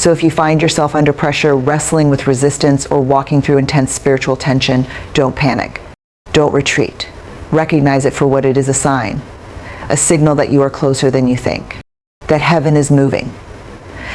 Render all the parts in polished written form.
So if you find yourself under pressure, wrestling with resistance, or walking through intense spiritual tension, don't panic. Don't retreat. Recognize it for what it is: a sign, a signal that you are closer than you think, that heaven is moving,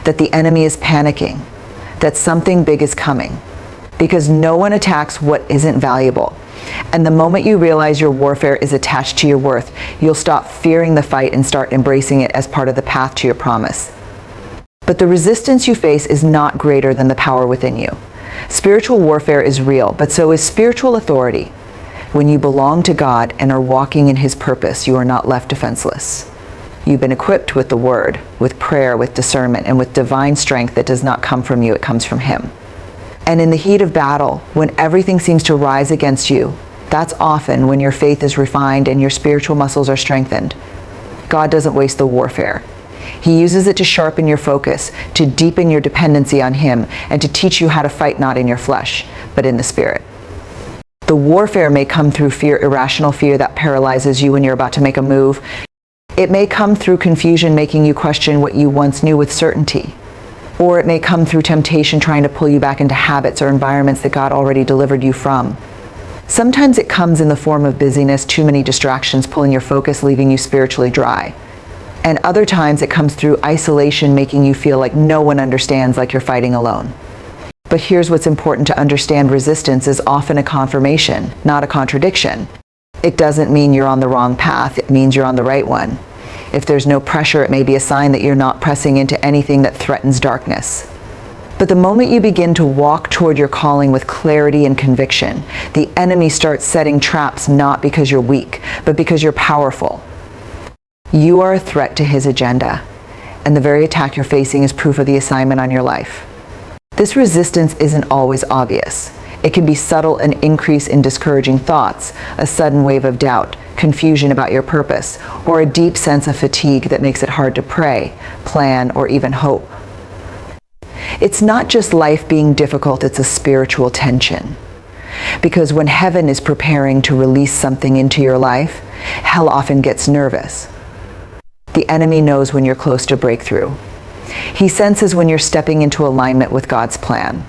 that the enemy is panicking, that something big is coming. Because no one attacks what isn't valuable. And the moment you realize your warfare is attached to your worth, you'll stop fearing the fight and start embracing it as part of the path to your promise. But the resistance you face is not greater than the power within you. Spiritual warfare is real, but so is spiritual authority. When you belong to God and are walking in His purpose, you are not left defenseless. You've been equipped with the Word, with prayer, with discernment, and with divine strength that does not come from you, it comes from Him. And in the heat of battle, when everything seems to rise against you, that's often when your faith is refined and your spiritual muscles are strengthened. God doesn't waste the warfare. He uses it to sharpen your focus, to deepen your dependency on Him, and to teach you how to fight not in your flesh, but in the Spirit. The warfare may come through fear, irrational fear that paralyzes you when you're about to make a move. It may come through confusion, making you question what you once knew with certainty. Or it may come through temptation, trying to pull you back into habits or environments that God already delivered you from. Sometimes it comes in the form of busyness, too many distractions pulling your focus, leaving you spiritually dry. And other times it comes through isolation, making you feel like no one understands, like you're fighting alone. But here's what's important to understand: resistance is often a confirmation, not a contradiction. It doesn't mean you're on the wrong path, it means you're on the right one. If there's no pressure, it may be a sign that you're not pressing into anything that threatens darkness. But the moment you begin to walk toward your calling with clarity and conviction, the enemy starts setting traps, not because you're weak, but because you're powerful. You are a threat to his agenda, and the very attack you're facing is proof of the assignment on your life. This resistance isn't always obvious. It can be subtle: an increase in discouraging thoughts, a sudden wave of doubt, confusion about your purpose, or a deep sense of fatigue that makes it hard to pray, plan, or even hope. It's not just life being difficult, it's a spiritual tension. Because when heaven is preparing to release something into your life, hell often gets nervous. The enemy knows when you're close to breakthrough. He senses when you're stepping into alignment with God's plan.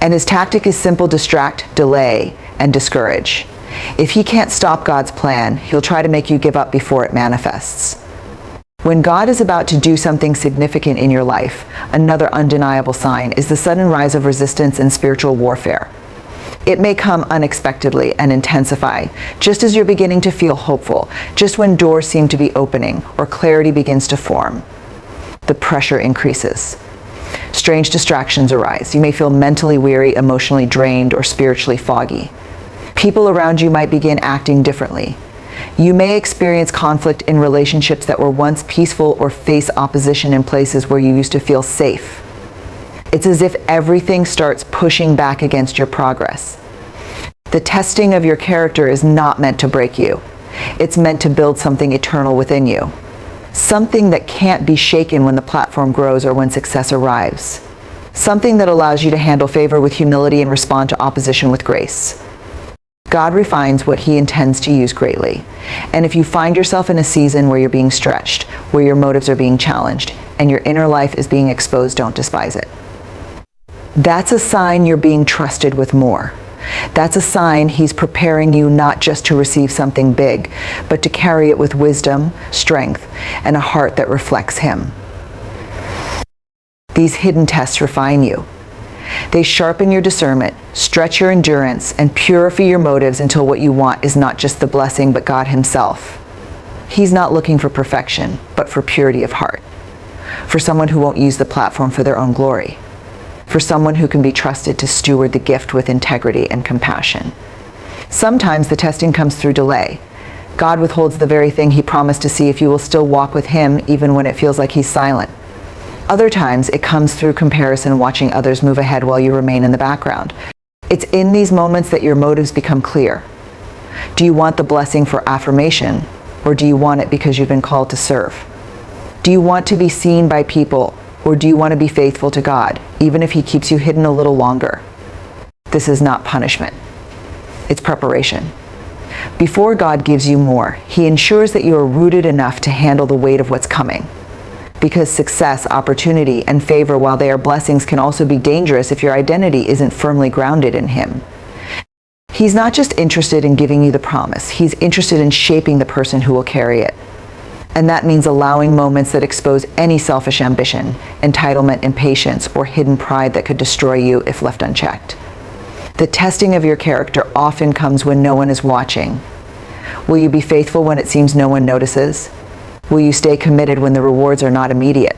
And his tactic is simple: distract, delay, and discourage. If he can't stop God's plan, he'll try to make you give up before it manifests. When God is about to do something significant in your life, another undeniable sign is the sudden rise of resistance and spiritual warfare. It may come unexpectedly and intensify, just as you're beginning to feel hopeful, just when doors seem to be opening or clarity begins to form. The pressure increases. Strange distractions arise. You may feel mentally weary, emotionally drained, or spiritually foggy. People around you might begin acting differently. You may experience conflict in relationships that were once peaceful, or face opposition in places where you used to feel safe. It's as if everything starts pushing back against your progress. The testing of your character is not meant to break you. It's meant to build something eternal within you. Something that can't be shaken when the platform grows or when success arrives. Something that allows you to handle favor with humility and respond to opposition with grace. God refines what he intends to use greatly. And if you find yourself in a season where you're being stretched, where your motives are being challenged, and your inner life is being exposed, don't despise it. That's a sign you're being trusted with more. That's a sign he's preparing you not just to receive something big, but to carry it with wisdom, strength, and a heart that reflects him. These hidden tests refine you. They sharpen your discernment, stretch your endurance, and purify your motives until what you want is not just the blessing, but God himself. He's not looking for perfection, but for purity of heart. For someone who won't use the platform for their own glory. For someone who can be trusted to steward the gift with integrity and compassion. Sometimes the testing comes through delay. God withholds the very thing he promised to see if you will still walk with him even when it feels like he's silent. Other times it comes through comparison, watching others move ahead while you remain in the background. It's in these moments that your motives become clear. Do you want the blessing for affirmation, or do you want it because you've been called to serve? Do you want to be seen by people, or do you want to be faithful to God, even if he keeps you hidden a little longer? This is not punishment. It's preparation. Before God gives you more, he ensures that you are rooted enough to handle the weight of what's coming. Because success, opportunity, and favor, while they are blessings, can also be dangerous if your identity isn't firmly grounded in Him. He's not just interested in giving you the promise, He's interested in shaping the person who will carry it. And that means allowing moments that expose any selfish ambition, entitlement, impatience, or hidden pride that could destroy you if left unchecked. The testing of your character often comes when no one is watching. Will you be faithful when it seems no one notices? Will you stay committed when the rewards are not immediate?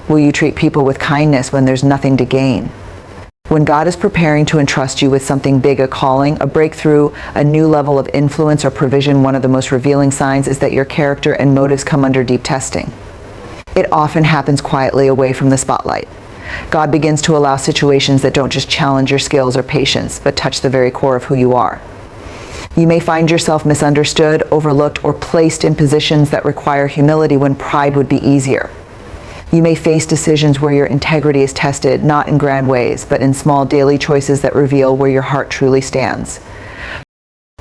Will you treat people with kindness when there's nothing to gain? When God is preparing to entrust you with something big, a calling, a breakthrough, a new level of influence or provision, one of the most revealing signs is that your character and motives come under deep testing. It often happens quietly away from the spotlight. God begins to allow situations that don't just challenge your skills or patience, but touch the very core of who you are. You may find yourself misunderstood, overlooked, or placed in positions that require humility when pride would be easier. You may face decisions where your integrity is tested, not in grand ways, but in small daily choices that reveal where your heart truly stands.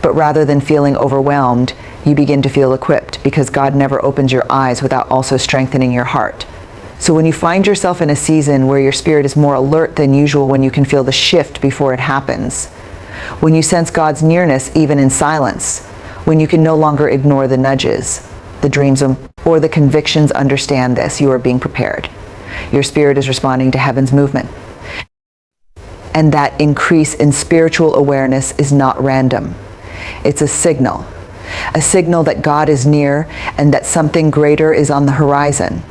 But rather than feeling overwhelmed, you begin to feel equipped, because God never opens your eyes without also strengthening your heart. So when you find yourself in a season where your spirit is more alert than usual, when you can feel the shift before it happens, when you sense God's nearness even in silence, when you can no longer ignore the nudges, the dreams, or the convictions, understand this: you are being prepared. Your spirit is responding to heaven's movement. And that increase in spiritual awareness is not random. It's a signal that God is near and that something greater is on the horizon.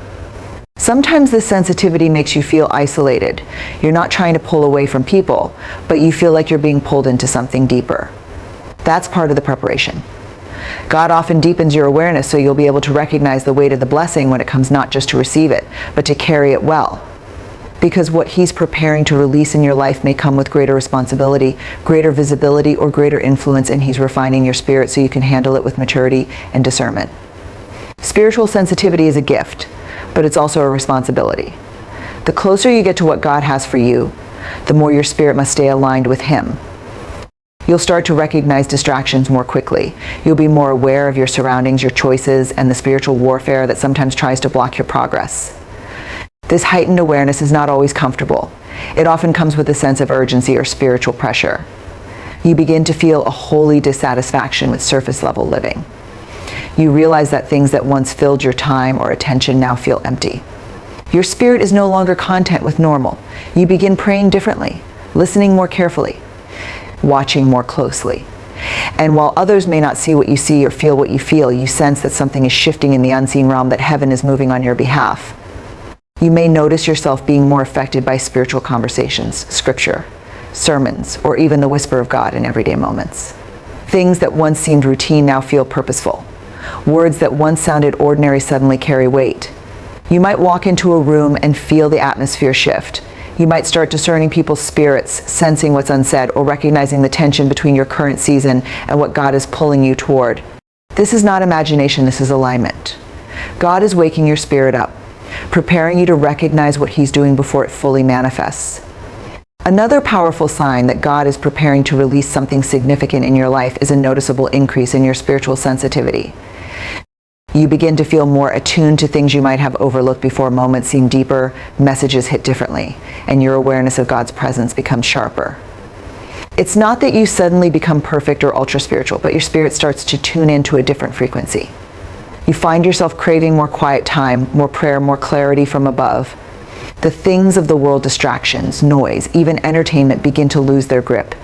Sometimes this sensitivity makes you feel isolated. You're not trying to pull away from people, but you feel like you're being pulled into something deeper. That's part of the preparation. God often deepens your awareness so you'll be able to recognize the weight of the blessing when it comes, not just to receive it, but to carry it well. Because what He's preparing to release in your life may come with greater responsibility, greater visibility, or greater influence, and He's refining your spirit so you can handle it with maturity and discernment. Spiritual sensitivity is a gift, but it's also a responsibility. The closer you get to what God has for you, the more your spirit must stay aligned with Him. You'll start to recognize distractions more quickly. You'll be more aware of your surroundings, your choices, and the spiritual warfare that sometimes tries to block your progress. This heightened awareness is not always comfortable. It often comes with a sense of urgency or spiritual pressure. You begin to feel a holy dissatisfaction with surface-level living. You realize that things that once filled your time or attention now feel empty. Your spirit is no longer content with normal. You begin praying differently, listening more carefully, watching more closely. And while others may not see what you see or feel what you feel, you sense that something is shifting in the unseen realm, that heaven is moving on your behalf. You may notice yourself being more affected by spiritual conversations, scripture, sermons, or even the whisper of God in everyday moments. Things that once seemed routine now feel purposeful. Words that once sounded ordinary suddenly carry weight. You might walk into a room and feel the atmosphere shift. You might start discerning people's spirits, sensing what's unsaid, or recognizing the tension between your current season and what God is pulling you toward. This is not imagination, this is alignment. God is waking your spirit up, preparing you to recognize what He's doing before it fully manifests. Another powerful sign that God is preparing to release something significant in your life is a noticeable increase in your spiritual sensitivity. You begin to feel more attuned to things you might have overlooked before. Moments seem deeper, messages hit differently, and your awareness of God's presence becomes sharper. It's not that you suddenly become perfect or ultra-spiritual, but your spirit starts to tune into a different frequency. You find yourself craving more quiet time, more prayer, more clarity from above. The things of the world, distractions, noise, even entertainment, begin to lose their grip,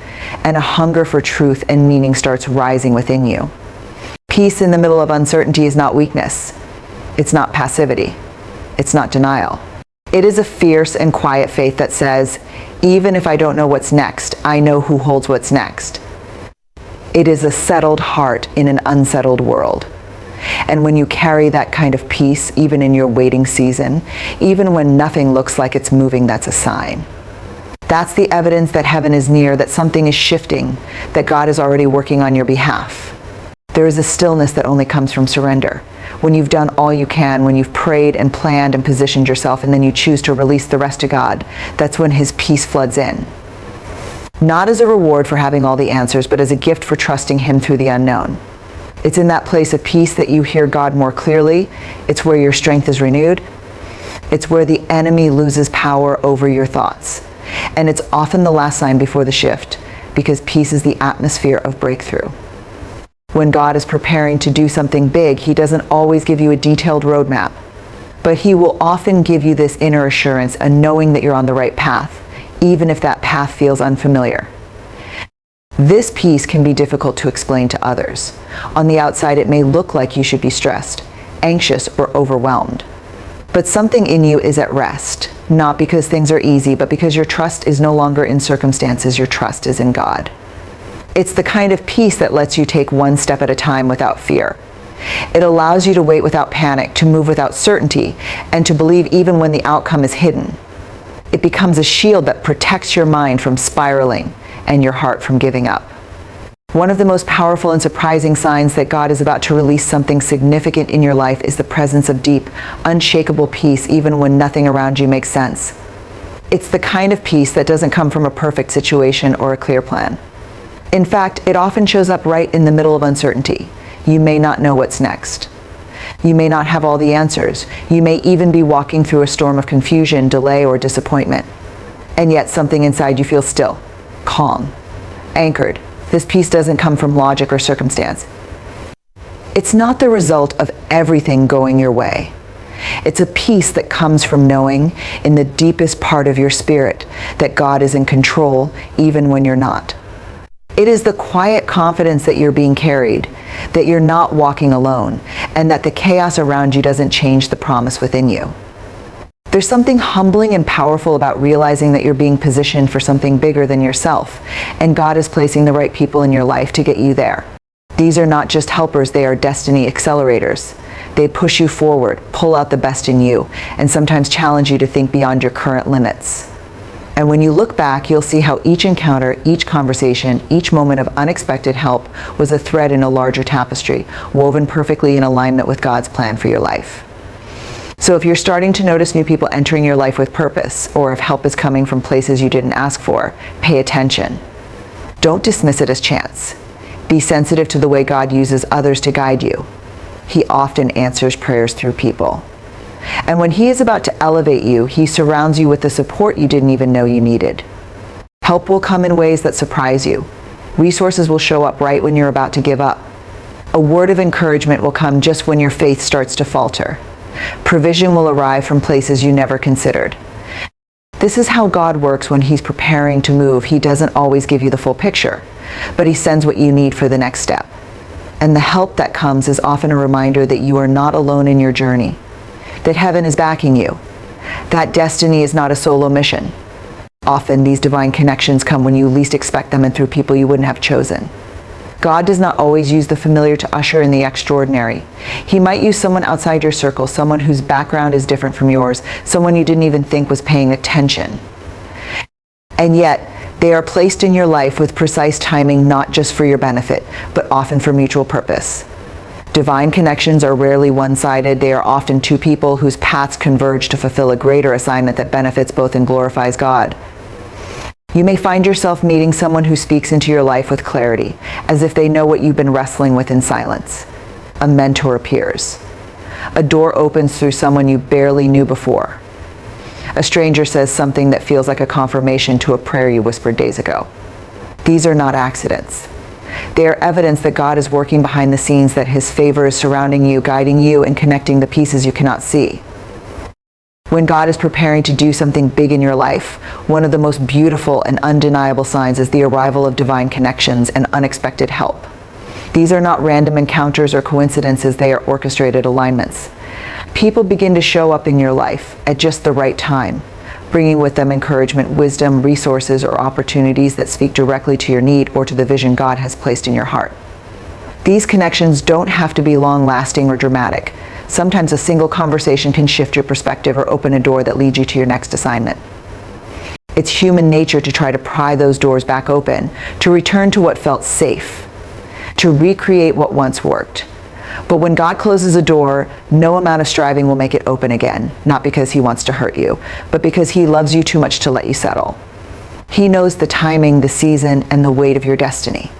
and a hunger for truth and meaning starts rising within you. Peace in the middle of uncertainty is not weakness. It's not passivity. It's not denial. It is a fierce and quiet faith that says, even if I don't know what's next, I know who holds what's next. It is a settled heart in an unsettled world. And when you carry that kind of peace, even in your waiting season, even when nothing looks like it's moving, that's a sign. That's the evidence that heaven is near, that something is shifting, that God is already working on your behalf. There is a stillness that only comes from surrender. When you've done all you can, when you've prayed and planned and positioned yourself, and then you choose to release the rest to God, that's when His peace floods in. Not as a reward for having all the answers, but as a gift for trusting Him through the unknown. It's in that place of peace that you hear God more clearly. It's where your strength is renewed. It's where the enemy loses power over your thoughts. And it's often the last sign before the shift, because peace is the atmosphere of breakthrough. When God is preparing to do something big, He doesn't always give you a detailed roadmap, but He will often give you this inner assurance, a knowing that you're on the right path, even if that path feels unfamiliar. This peace can be difficult to explain to others. On the outside, it may look like you should be stressed, anxious, or overwhelmed. But something in you is at rest, not because things are easy, but because your trust is no longer in circumstances, your trust is in God. It's the kind of peace that lets you take one step at a time without fear. It allows you to wait without panic, to move without certainty, and to believe even when the outcome is hidden. It becomes a shield that protects your mind from spiraling and your heart from giving up. One of the most powerful and surprising signs that God is about to release something significant in your life is the presence of deep, unshakable peace, even when nothing around you makes sense. It's the kind of peace that doesn't come from a perfect situation or a clear plan. In fact, it often shows up right in the middle of uncertainty. You may not know what's next. You may not have all the answers. You may even be walking through a storm of confusion, delay, or disappointment. And yet something inside you feels still, calm, anchored. This peace doesn't come from logic or circumstance. It's not the result of everything going your way. It's a peace that comes from knowing in the deepest part of your spirit that God is in control even when you're not. It is the quiet confidence that you're being carried, that you're not walking alone, and that the chaos around you doesn't change the promise within you. There's something humbling and powerful about realizing that you're being positioned for something bigger than yourself, and God is placing the right people in your life to get you there. These are not just helpers, they are destiny accelerators. They push you forward, pull out the best in you, and sometimes challenge you to think beyond your current limits. And when you look back, you'll see how each encounter, each conversation, each moment of unexpected help was a thread in a larger tapestry, woven perfectly in alignment with God's plan for your life. So if you're starting to notice new people entering your life with purpose, or if help is coming from places you didn't ask for, pay attention. Don't dismiss it as chance. Be sensitive to the way God uses others to guide you. He often answers prayers through people. And when He is about to elevate you, He surrounds you with the support you didn't even know you needed. Help will come in ways that surprise you. Resources will show up right when you're about to give up. A word of encouragement will come just when your faith starts to falter. Provision will arrive from places you never considered. This is how God works when He's preparing to move. He doesn't always give you the full picture, but He sends what you need for the next step. And the help that comes is often a reminder that you are not alone in your journey, that heaven is backing you, that destiny is not a solo mission. Often these divine connections come when you least expect them and through people you wouldn't have chosen. God does not always use the familiar to usher in the extraordinary. He might use someone outside your circle, someone whose background is different from yours, someone you didn't even think was paying attention. And yet, they are placed in your life with precise timing, not just for your benefit, but often for mutual purpose. Divine connections are rarely one-sided. They are often two people whose paths converge to fulfill a greater assignment that benefits both and glorifies God. You may find yourself meeting someone who speaks into your life with clarity, as if they know what you've been wrestling with in silence. A mentor appears. A door opens through someone you barely knew before. A stranger says something that feels like a confirmation to a prayer you whispered days ago. These are not accidents. They are evidence that God is working behind the scenes, that His favor is surrounding you, guiding you, and connecting the pieces you cannot see. When God is preparing to do something big in your life, one of the most beautiful and undeniable signs is the arrival of divine connections and unexpected help. These are not random encounters or coincidences, they are orchestrated alignments. People begin to show up in your life at just the right time, bringing with them encouragement, wisdom, resources, or opportunities that speak directly to your need or to the vision God has placed in your heart. These connections don't have to be long-lasting or dramatic. Sometimes a single conversation can shift your perspective or open a door that leads you to your next assignment. It's human nature to try to pry those doors back open, to return to what felt safe, to recreate what once worked. But when God closes a door, no amount of striving will make it open again, not because He wants to hurt you, but because He loves you too much to let you settle. He knows the timing, the season, and the weight of your destiny.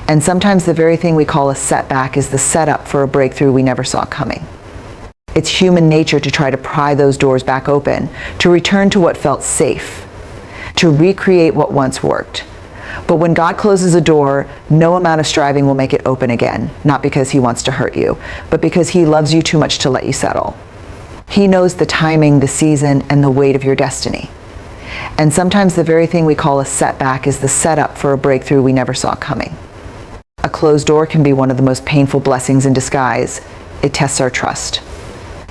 And sometimes the very thing we call a setback is the setup for a breakthrough we never saw coming. It's human nature to try to pry those doors back open, to return to what felt safe, to recreate what once worked. But when God closes a door, no amount of striving will make it open again, not because he wants to hurt you, but because he loves you too much to let you settle. He knows the timing, the season, and the weight of your destiny. And sometimes the very thing we call a setback is the setup for a breakthrough we never saw coming. A closed door can be one of the most painful blessings in disguise. It tests our trust.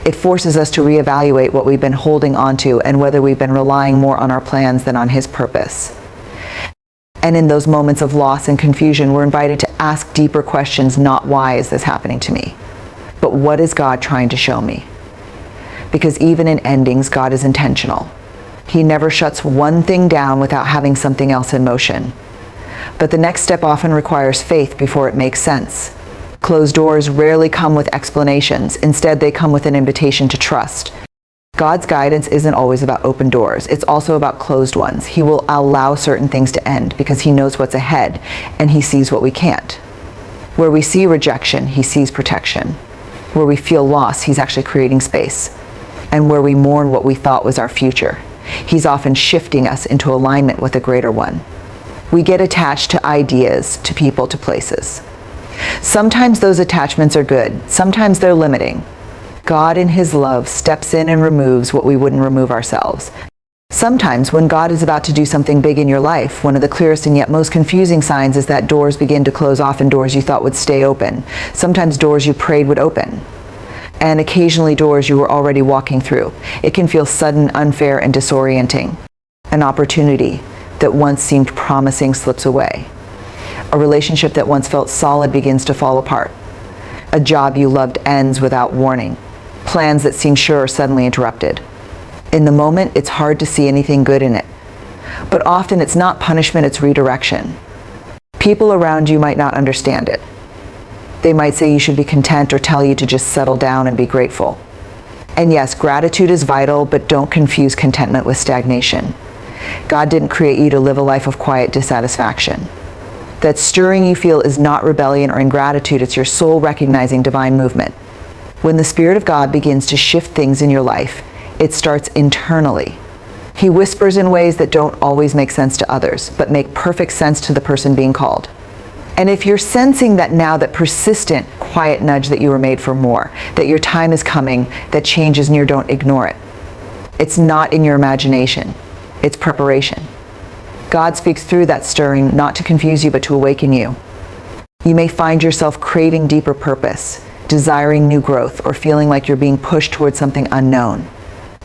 It forces us to reevaluate what we've been holding onto and whether we've been relying more on our plans than on his purpose. And in those moments of loss and confusion, we're invited to ask deeper questions, not why is this happening to me, but what is God trying to show me? Because even in endings, God is intentional. He never shuts one thing down without having something else in motion. But the next step often requires faith before it makes sense. Closed doors rarely come with explanations. Instead, they come with an invitation to trust. God's guidance isn't always about open doors. It's also about closed ones. He will allow certain things to end because he knows what's ahead and he sees what we can't. Where we see rejection, he sees protection. Where we feel loss, he's actually creating space. And where we mourn what we thought was our future, he's often shifting us into alignment with a greater one. We get attached to ideas, to people, to places. Sometimes those attachments are good. Sometimes they're limiting. God in his love steps in and removes what we wouldn't remove ourselves. Sometimes when God is about to do something big in your life, one of the clearest and yet most confusing signs is that doors begin to close off and doors you thought would stay open. Sometimes doors you prayed would open. And occasionally doors you were already walking through. It can feel sudden, unfair, and disorienting. An opportunity that once seemed promising slips away. A relationship that once felt solid begins to fall apart. A job you loved ends without warning. Plans that seemed sure are suddenly interrupted. In the moment, it's hard to see anything good in it. But often it's not punishment, it's redirection. People around you might not understand it. They might say you should be content or tell you to just settle down and be grateful. And yes, gratitude is vital, but don't confuse contentment with stagnation. God didn't create you to live a life of quiet dissatisfaction. That stirring you feel is not rebellion or ingratitude, it's your soul recognizing divine movement. When the Spirit of God begins to shift things in your life, it starts internally. He whispers in ways that don't always make sense to others, but make perfect sense to the person being called. And if you're sensing that now, that persistent, quiet nudge that you were made for more, that your time is coming, that change is near, don't ignore it. It's not in your imagination. It's preparation. God speaks through that stirring, not to confuse you, but to awaken you. You may find yourself craving deeper purpose, desiring new growth, or feeling like you're being pushed towards something unknown.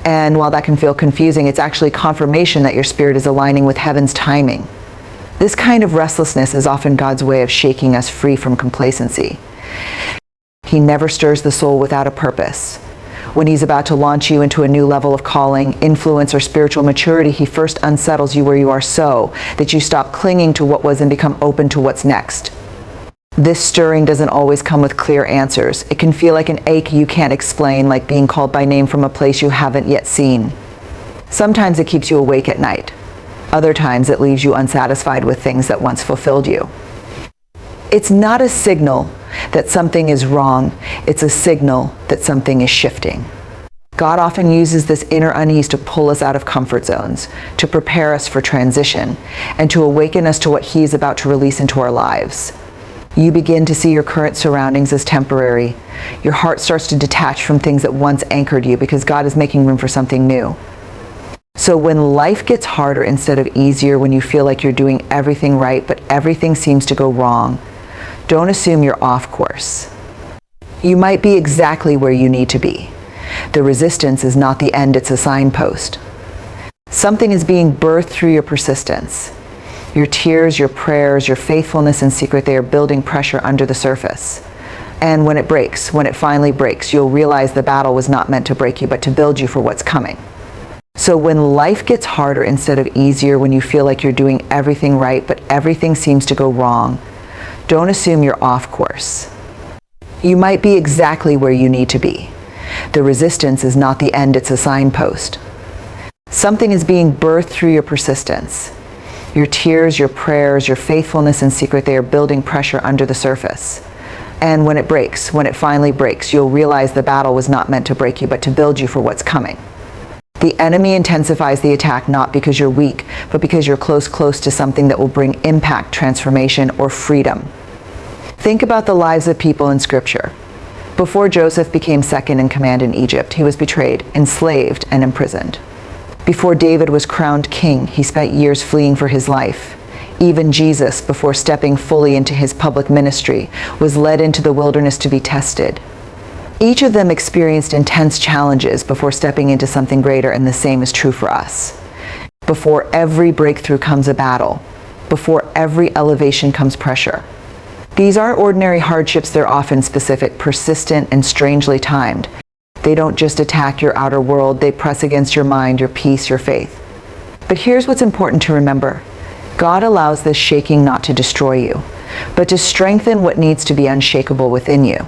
And while that can feel confusing, it's actually confirmation that your spirit is aligning with heaven's timing. This kind of restlessness is often God's way of shaking us free from complacency. He never stirs the soul without a purpose. When he's about to launch you into a new level of calling, influence, or spiritual maturity, he first unsettles you where you are so that you stop clinging to what was and become open to what's next. This stirring doesn't always come with clear answers. It can feel like an ache you can't explain, like being called by name from a place you haven't yet seen. Sometimes it keeps you awake at night. Other times it leaves you unsatisfied with things that once fulfilled you. It's not a signal that something is wrong. It's a signal that something is shifting. God often uses this inner unease to pull us out of comfort zones, to prepare us for transition, and to awaken us to what he is about to release into our lives. You begin to see your current surroundings as temporary. Your heart starts to detach from things that once anchored you because God is making room for something new. So when life gets harder instead of easier, when you feel like you're doing everything right, but everything seems to go wrong, don't assume you're off course. You might be exactly where you need to be. The resistance is not the end, it's a signpost. Something is being birthed through your persistence. Your tears, your prayers, your faithfulness in secret, they are building pressure under the surface. And when it breaks, when it finally breaks, you'll realize the battle was not meant to break you, but to build you for what's coming. So when life gets harder instead of easier, when you feel like you're doing everything right, but everything seems to go wrong, don't assume you're off course. You might be exactly where you need to be. The resistance is not the end, it's a signpost. Something is being birthed through your persistence. Your tears, your prayers, your faithfulness in secret, they are building pressure under the surface. And when it finally breaks, you'll realize the battle was not meant to break you, but to build you for what's coming. The enemy intensifies the attack not because you're weak, but because you're close to something that will bring impact, transformation, or freedom. Think about the lives of people in Scripture. Before Joseph became second in command in Egypt, he was betrayed, enslaved, and imprisoned. Before David was crowned king, he spent years fleeing for his life. Even Jesus, before stepping fully into his public ministry, was led into the wilderness to be tested. Each of them experienced intense challenges before stepping into something greater, and the same is true for us. Before every breakthrough comes a battle. Before every elevation comes pressure. These aren't ordinary hardships, they're often specific, persistent, and strangely timed. They don't just attack your outer world, they press against your mind, your peace, your faith. But here's what's important to remember. God allows this shaking not to destroy you, but to strengthen what needs to be unshakable within you.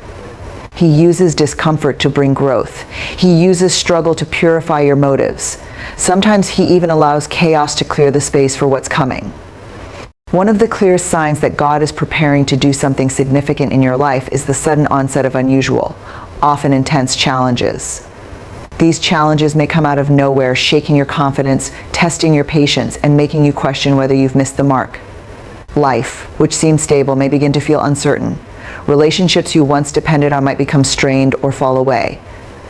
He uses discomfort to bring growth. He uses struggle to purify your motives. Sometimes he even allows chaos to clear the space for what's coming. One of the clearest signs that God is preparing to do something significant in your life is the sudden onset of unusual, often intense challenges. These challenges may come out of nowhere, shaking your confidence, testing your patience, and making you question whether you've missed the mark. Life, which seemed stable, may begin to feel uncertain. Relationships you once depended on might become strained or fall away.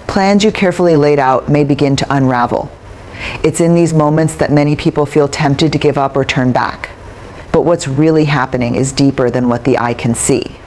Plans you carefully laid out may begin to unravel. It's in these moments that many people feel tempted to give up or turn back. But what's really happening is deeper than what the eye can see.